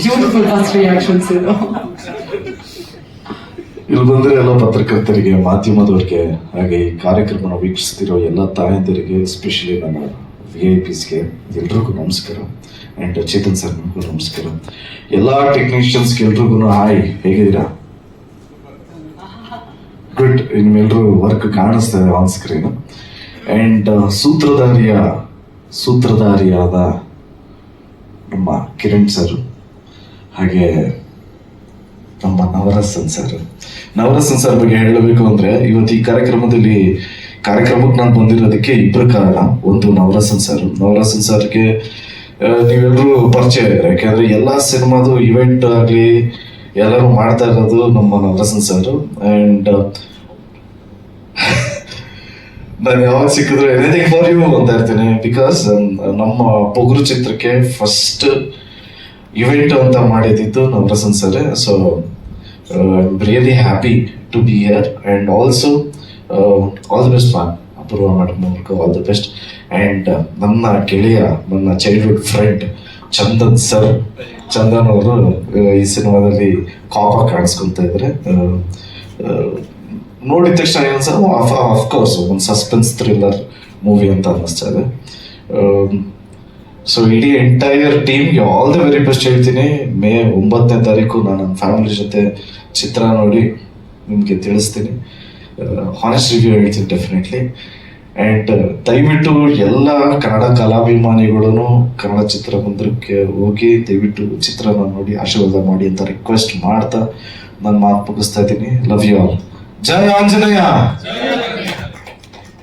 Beautiful first reactions ಇದು. ಇಲ್ಲಿ ಬಂದರೆ ಎಲ್ಲ ಪತ್ರಕರ್ತರಿಗೆ, ಮಾಧ್ಯಮದವರಿಗೆ, ಹಾಗೆ ಈ ಕಾರ್ಯಕ್ರಮನ ವೀಕ್ಷಿಸ್ತಿರೋ ಎಲ್ಲ ತಾಯಂದಿರಿಗೆ, ಎಸ್ಪೆಷಲಿ ನನ್ನ VIPsಗೆ ಎಲ್ರಿಗೂ ನಮಸ್ಕಾರ. ಆ್ಯಂಡ್ ಚೇತನ್ ಸರ್ ನಿಮಗೂ ನಮಸ್ಕಾರ. ಎಲ್ಲ ಟೆಕ್ನಿಷಿಯನ್ಸ್ಗೆ ಎಲ್ರಿಗೂ ಹಾಯ್, ಹೇಗಿದ್ದೀರಾ? ಗುಡ್. ನಿಮ್ಮೆಲ್ಲರೂ ವರ್ಕ್ ಕಾಣಿಸ್ತಾ ಇದೆ ಆನ್ ಸ್ಕ್ರೀನ್. ಆ್ಯಂಡ್ ಸೂತ್ರಧಾರಿಯಾದ ನಮ್ಮ ಕಿರಣ್ ಸರ್, ಹಾಗೆ ನಮ್ಮ ನವರಸನ್ ಸರ್ ಬಗ್ಗೆ ಹೇಳಬೇಕು ಅಂದ್ರೆ, ಇವತ್ತು ಈ ಕಾರ್ಯಕ್ರಮಕ್ಕೆ ನಾನು ಬಂದಿರೋದಕ್ಕೆ ಇಬ್ಬರು ಕಾರಣ. ಒಂದು ನವರಸನ್ ಸರ್ಗೆ ನೀವೆಲ್ಲರೂ ಪರಿಚಯ ಇದ್ದಾರೆ, ಯಾಕೆಂದ್ರೆ ಎಲ್ಲಾ ಸಿನಿಮಾದು ಇವೆಂಟ್ ಆಗಲಿ ಎಲ್ಲರೂ ಮಾಡ್ತಾ ಇರೋದು ನಮ್ಮ ನವರಸನ್ ಸರ್. ಅಂಡ್ ನಾನು ಯಾವಾಗ ಸಿಕ್ಕಿದ್ರು ಎನಿಥಿಂಗ್ ಫಾರ್ ಯು ಅಂತ ಇರ್ತೀನಿ, ಬಿಕಾಸ್ ನಮ್ಮ ಪೊಗರು ಚಿತ್ರಕ್ಕೆ ಫಸ್ಟ್ ಇವೆಂಟ್ ಅಂತ ಮಾಡಿದ್ದು Navarasan sir. So I'm really happy to be here, and also all the best man, Apoorva madam ಅವ್ರಿಗೂ ಆಲ್ ದ ಬೆಸ್ಟ್. ಆ್ಯಂಡ್ ನನ್ನ ಗೆಳೆಯ, ನನ್ನ ಚೈಲ್ಡ್ಹುಡ್ ಫ್ರೆಂಡ್ ಚಂದನ್ ಅವರು ಈ ಸಿನಿಮಾದಲ್ಲಿ ಕಾಪ ಕಾಣಿಸ್ಕೊಳ್ತಾ ಇದ್ದಾರೆ. ನೋಡಿದ ತಕ್ಷಣ ಅಫ್ಕೋರ್ಸ್ ಒಂದು ಸಸ್ಪೆನ್ಸ್ ಥ್ರಿಲ್ಲರ್ ಮೂವಿ ಅಂತ ಅನ್ನಿಸ್ತಾ ಇದೆ. ಸೊ ಇಡೀ ಎಂಟೈರ್ ಟೀಮ್ಗೆ ಆಲ್ ದ ವೆರಿ ಬೆಸ್ಟ್ ಹೇಳ್ತೀನಿ. ಮೇ 9ನೇ ತಾರೀಕು ನಾನು ನನ್ನ ಫ್ಯಾಮಿಲಿ ಜೊತೆ ಚಿತ್ರ ನೋಡಿ ನಿಮಗೆ ತಿಳಿಸ್ತೀನಿ. ಹಾನೆಸ್ಟ್ ರಿವ್ಯೂ ಹೇಳ್ತೀನಿ ಡೆಫಿನೆಟ್ಲಿ. ಆ್ಯಂಡ್ ದಯವಿಟ್ಟು ಎಲ್ಲ ಕನ್ನಡ ಕಲಾಭಿಮಾನಿಗಳು ಕನ್ನಡ ಚಿತ್ರಮಂದಿರಕ್ಕೆ ಹೋಗಿ ದಯವಿಟ್ಟು ಚಿತ್ರನ ನೋಡಿ ಆಶೀರ್ವಾದ ಮಾಡಿ ಅಂತ ರಿಕ್ವೆಸ್ಟ್ ಮಾಡ್ತಾ ನಾನು ಮಾತು ಮುಗಿಸ್ತಾ ಇದ್ದೀನಿ. Love you all. ಜೈ ಆಂಜನೇಯ.